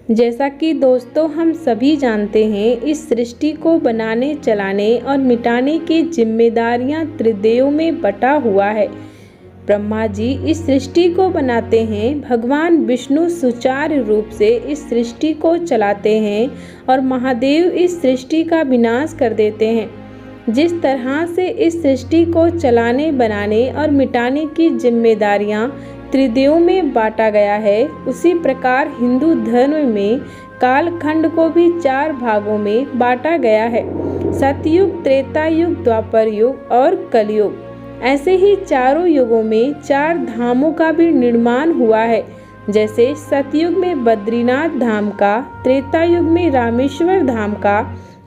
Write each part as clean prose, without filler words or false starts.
जैसा कि दोस्तों हम सभी जानते हैं, इस सृष्टि को बनाने, चलाने और मिटाने की जिम्मेदारियां त्रिदेव में बटा हुआ है। ब्रह्मा जी इस सृष्टि को बनाते हैं, भगवान विष्णु सुचारू रूप से इस सृष्टि को चलाते हैं और महादेव इस सृष्टि का विनाश कर देते हैं। जिस तरह से इस सृष्टि को चलाने, बनाने और मिटाने की जिम्मेदारियां त्रिदेव में बांटा गया है, उसी प्रकार हिंदू धर्म में कालखंड को भी 4 भागों में बांटा गया है: सतयुग, त्रेता युग, द्वापर युग और कलयुग। ऐसे ही चारों युगों में 4 धामों का भी निर्माण हुआ है। जैसे सतयुग में बद्रीनाथ धाम का, त्रेता युग में रामेश्वर धाम का,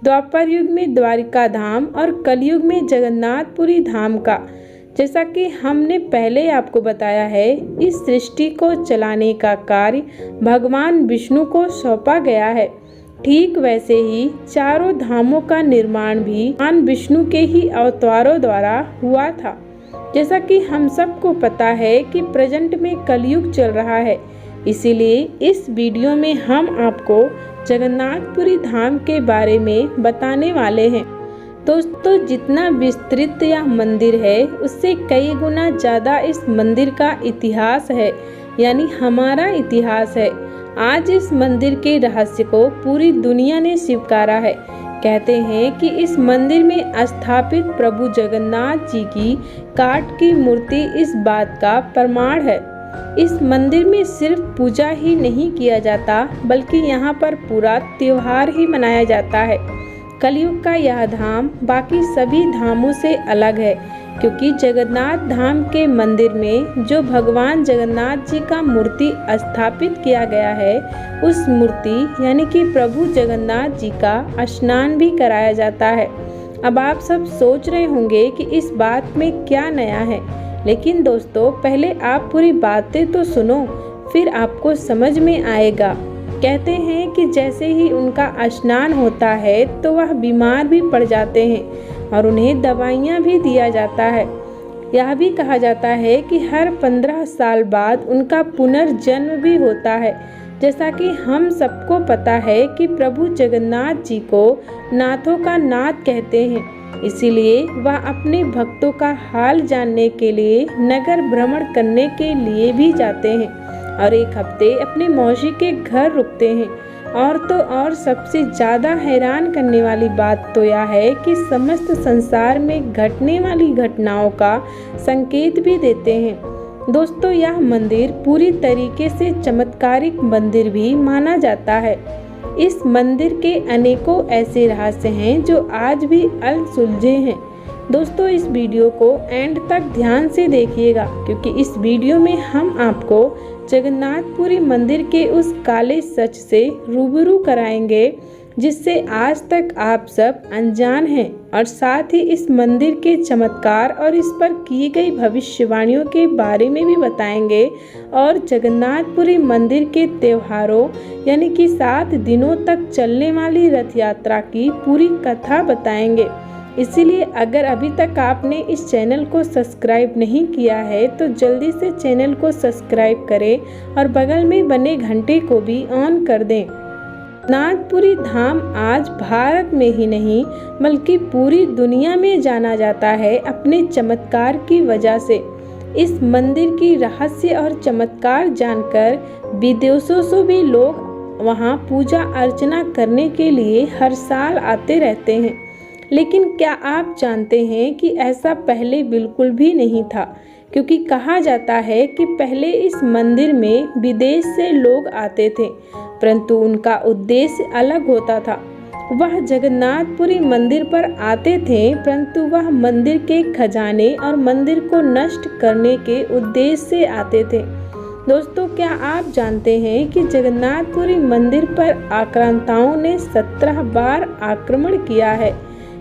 द्वापर युग में द्वारिका धाम और कलयुग में जगन्नाथपुरी धाम का। जैसा कि हमने पहले आपको बताया है, इस सृष्टि को चलाने का कार्य भगवान विष्णु को सौंपा गया है। ठीक वैसे ही चारों धामों का निर्माण भी भगवान विष्णु के ही अवतारों द्वारा हुआ था। जैसा कि हम सबको पता है कि प्रेजेंट में कलयुग चल रहा है, इसीलिए इस वीडियो में हम आपको जगन्नाथपुरी धाम के बारे में बताने वाले हैं। दोस्तों, जितना विस्तृत यह मंदिर है, उससे कई गुना ज़्यादा इस मंदिर का इतिहास है, यानी हमारा इतिहास है। आज इस मंदिर के रहस्य को पूरी दुनिया ने स्वीकारा है। कहते हैं कि इस मंदिर में स्थापित प्रभु जगन्नाथ जी की काठ की मूर्ति इस बात का प्रमाण है। इस मंदिर में सिर्फ पूजा ही नहीं किया जाता, बल्कि यहाँ पर पूरा त्योहार ही मनाया जाता है। कलयुग का यह धाम बाकी सभी धामों से अलग है, क्योंकि जगन्नाथ धाम के मंदिर में जो भगवान जगन्नाथ जी का मूर्ति स्थापित किया गया है, उस मूर्ति यानी कि प्रभु जगन्नाथ जी का स्नान भी कराया जाता है। अब आप सब सोच रहे होंगे कि इस बात में क्या नया है, लेकिन दोस्तों पहले आप पूरी बातें तो सुनो, फिर आपको समझ में आएगा। कहते हैं कि जैसे ही उनका स्नान होता है तो वह बीमार भी पड़ जाते हैं और उन्हें दवाइयाँ भी दिया जाता है। यह भी कहा जाता है कि हर 15 साल बाद उनका पुनर्जन्म भी होता है। जैसा कि हम सबको पता है कि प्रभु जगन्नाथ जी को नाथों का नाथ कहते हैं, इसीलिए वह अपने भक्तों का हाल जानने के लिए नगर भ्रमण करने के लिए भी जाते हैं और 1 हफ्ते अपने मौसी के घर रुकते हैं। और तो और सबसे ज़्यादा हैरान करने वाली बात तो यह है कि समस्त संसार में घटने वाली घटनाओं का संकेत भी देते हैं। दोस्तों, यह मंदिर पूरी तरीके से चमत्कारिक मंदिर भी माना जाता है। इस मंदिर के अनेकों ऐसे रहस्य हैं जो आज भी अनसुलझे हैं। दोस्तों, इस वीडियो को एंड तक ध्यान से देखिएगा, क्योंकि इस वीडियो में हम आपको जगन्नाथपुरी मंदिर के उस काले सच से रूबरू कराएंगे जिससे आज तक आप सब अनजान हैं, और साथ ही इस मंदिर के चमत्कार और इस पर की गई भविष्यवाणियों के बारे में भी बताएंगे, और जगन्नाथपुरी मंदिर के त्योहारों यानी कि 7 दिनों तक चलने वाली रथ यात्रा की पूरी कथा बताएंगे। इसीलिए अगर अभी तक आपने इस चैनल को सब्सक्राइब नहीं किया है तो जल्दी से चैनल को सब्सक्राइब करें और बगल में बने घंटे को भी ऑन कर दें। जगन्नाथपुरी धाम आज भारत में ही नहीं बल्कि पूरी दुनिया में जाना जाता है अपने चमत्कार की वजह से। इस मंदिर की रहस्य और चमत्कार जानकर विदेशों से भी लोग वहां पूजा अर्चना करने के लिए हर साल आते रहते हैं। लेकिन क्या आप जानते हैं कि ऐसा पहले बिल्कुल भी नहीं था, क्योंकि कहा जाता है कि पहले इस मंदिर में विदेश से लोग आते थे, परंतु उनका उद्देश्य अलग होता था। वह जगन्नाथपुरी मंदिर पर आते थे, परंतु वह मंदिर के खजाने और मंदिर को नष्ट करने के उद्देश्य से आते थे। दोस्तों, क्या आप जानते हैं कि जगन्नाथपुरी मंदिर पर आक्रांताओं ने 17 बार आक्रमण किया है।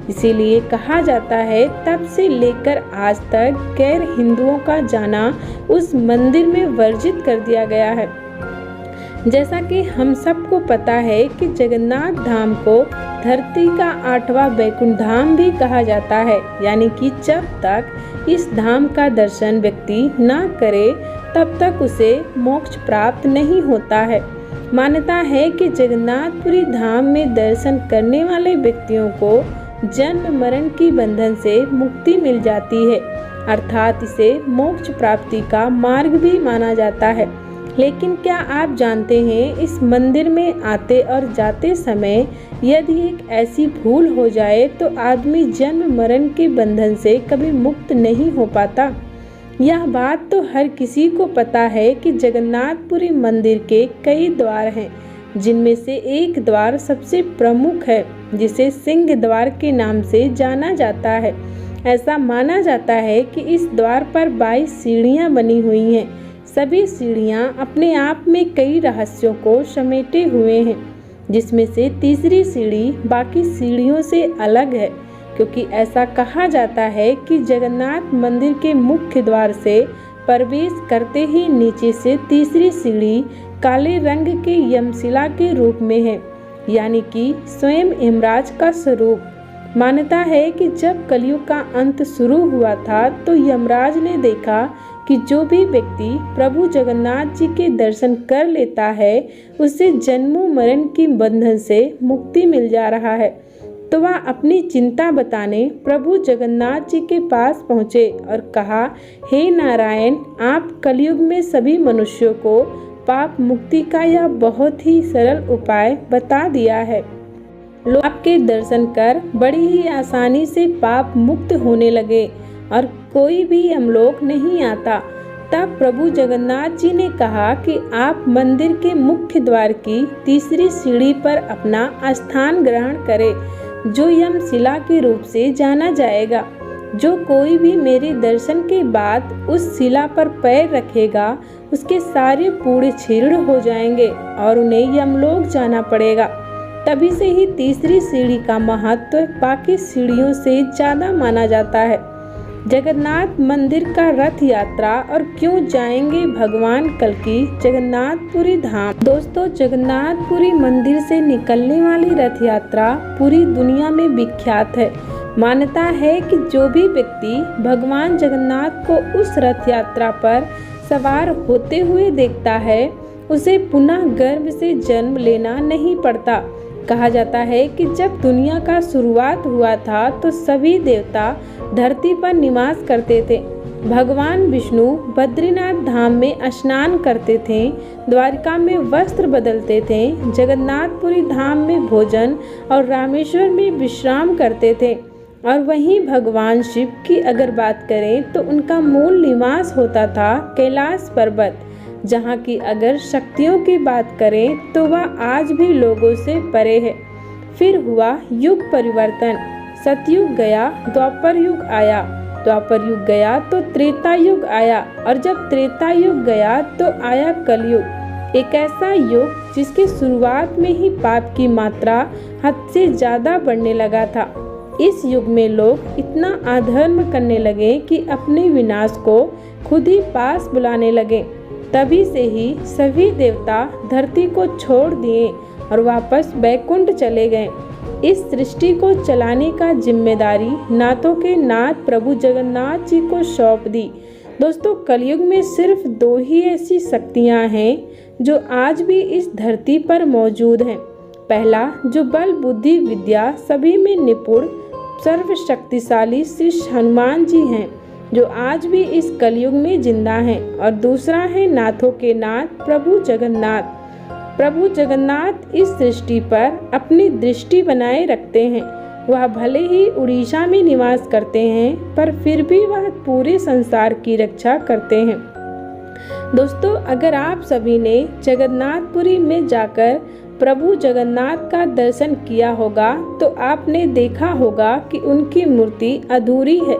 इसीलिए कहा जाता है तब से लेकर आज तक गैर हिंदुओं का जाना उस मंदिर में वर्जित कर दिया गया है। जैसा कि हम सबको पता है कि जगन्नाथ धाम को धरती का 8वां वैकुंठ धाम भी कहा जाता है, यानी कि जब तक इस धाम का दर्शन व्यक्ति न करे तब तक उसे मोक्ष प्राप्त नहीं होता है। मान्यता है कि जगन्नाथपुरी धाम में दर्शन करने वाले व्यक्तियों को जन्म मरण की बंधन से मुक्ति मिल जाती है, अर्थात इसे मोक्ष प्राप्ति का मार्ग भी माना जाता है। लेकिन क्या आप जानते हैं, इस मंदिर में आते और जाते समय यदि एक ऐसी भूल हो जाए तो आदमी जन्म मरण के बंधन से कभी मुक्त नहीं हो पाता। यह बात तो हर किसी को पता है कि जगन्नाथपुरी मंदिर के कई द्वार हैं, जिनमें से एक द्वार सबसे प्रमुख है, जिसे सिंह द्वार के नाम से जाना जाता है। ऐसा माना जाता है कि इस द्वार पर 22 सीढ़ियाँ बनी हुई हैं। सभी सीढ़ियाँ अपने आप में कई रहस्यों को समेटे हुए हैं, जिसमें से तीसरी सीढ़ी बाकी सीढ़ियों से अलग है, क्योंकि ऐसा कहा जाता है कि जगन्नाथ मंदिर के मुख्य द्वार से प्रवेश करते ही नीचे से तीसरी सीढ़ी काले रंग के यमशिला के रूप में है, यानी कि स्वयं यमराज का स्वरूप। मान्यता है कि जब कलयुग का अंत शुरू हुआ था तो यमराज ने देखा कि जो भी व्यक्ति प्रभु जगन्नाथ जी के दर्शन कर लेता है उसे जन्मों मरण की बंधन से मुक्ति मिल जा रहा है। तो वह अपनी चिंता बताने प्रभु जगन्नाथ जी के पास पहुँचे और कहा, हे नारायण, आप कलयुग में सभी मनुष्यों को पाप मुक्ति का यह बहुत ही सरल उपाय बता दिया है। लोग आपके दर्शन कर बड़ी ही आसानी से पाप मुक्त होने लगे और कोई भी यमलोक नहीं आता। तब प्रभु जगन्नाथ जी ने कहा कि आप मंदिर के मुख्य द्वार की तीसरी सीढ़ी पर अपना स्थान ग्रहण करें, जो यमशिला के रूप से जाना जाएगा। जो कोई भी मेरे दर्शन के बाद उस शिला पर पैर रखेगा उसके सारे पूरे छीर्ण हो जाएंगे और उन्हें यमलोक जाना पड़ेगा। तभी से ही तीसरी सीढ़ी का महत्व बाकी सीढ़ियों से ज़्यादा माना जाता है। जगन्नाथ मंदिर का रथ यात्रा और क्यों जाएंगे भगवान कल्कि जगन्नाथपुरी धाम। दोस्तों, जगन्नाथपुरी मंदिर से निकलने वाली रथ यात्रा पूरी दुनिया में विख्यात है। मान्यता है कि जो भी व्यक्ति भगवान जगन्नाथ को उस रथ यात्रा पर सवार होते हुए देखता है उसे पुनः गर्भ से जन्म लेना नहीं पड़ता। कहा जाता है कि जब दुनिया का शुरुआत हुआ था तो सभी देवता धरती पर निवास करते थे। भगवान विष्णु बद्रीनाथ धाम में स्नान करते थे, द्वारका में वस्त्र बदलते थे, जगन्नाथपुरी धाम में भोजन और रामेश्वर में विश्राम करते थे। और वहीं भगवान शिव की अगर बात करें तो उनका मूल निवास होता था कैलाश पर्वत, जहाँ की अगर शक्तियों की बात करें तो वह आज भी लोगों से परे है। फिर हुआ युग परिवर्तन, सतयुग गया, द्वापर युग आया, द्वापर युग गया तो त्रेता युग आया, और जब त्रेता युग गया तो आया कलयुग, एक ऐसा युग जिसकी शुरुआत में ही पाप की मात्रा हद से ज़्यादा बढ़ने लगा था। इस युग में लोग इतना अधर्म करने लगे कि अपने विनाश को खुद ही पास बुलाने लगे। तभी से ही सभी देवता धरती को छोड़ दिए और वापस बैकुंठ चले गए। इस सृष्टि को चलाने का जिम्मेदारी नाथों के नाथ प्रभु जगन्नाथ जी को सौंप दी। दोस्तों, कलयुग में सिर्फ 2 ही ऐसी शक्तियां हैं जो आज भी इस धरती पर मौजूद हैं। पहला, जो बल बुद्धि विद्या सभी में निपुण सर्वशक्तिशाली श्री हनुमान जी हैं, जो आज भी इस कलयुग में जिंदा हैं। और दूसरा है नाथों के नाथ प्रभु जगन्नाथ। प्रभु जगन्नाथ इस सृष्टि पर अपनी दृष्टि बनाए रखते हैं। वह भले ही उड़ीसा में निवास करते हैं, पर फिर भी वह पूरे संसार की रक्षा करते हैं। दोस्तों, अगर आप सभी ने जगन्नाथपुरी में जाकर प्रभु जगन्नाथ का दर्शन किया होगा तो आपने देखा होगा कि उनकी मूर्ति अधूरी है,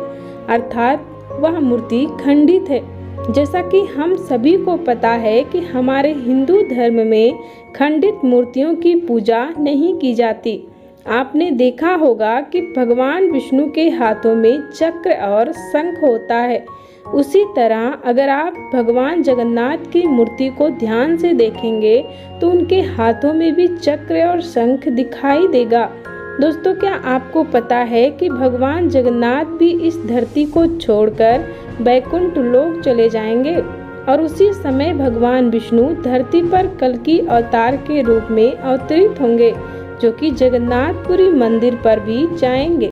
अर्थात वह मूर्ति खंडित है। जैसा कि हम सभी को पता है कि हमारे हिंदू धर्म में खंडित मूर्तियों की पूजा नहीं की जाती। आपने देखा होगा कि भगवान विष्णु के हाथों में चक्र और शंख होता है। उसी तरह अगर आप भगवान जगन्नाथ की मूर्ति को ध्यान से देखेंगे तो उनके हाथों में भी चक्र और शंख दिखाई देगा। दोस्तों, क्या आपको पता है कि भगवान जगन्नाथ भी इस धरती को छोड़कर बैकुंठ लोक चले जाएंगे? और उसी समय भगवान विष्णु धरती पर कल्कि अवतार के रूप में अवतरित होंगे, जो कि जगन्नाथपुरी मंदिर पर भी जाएंगे।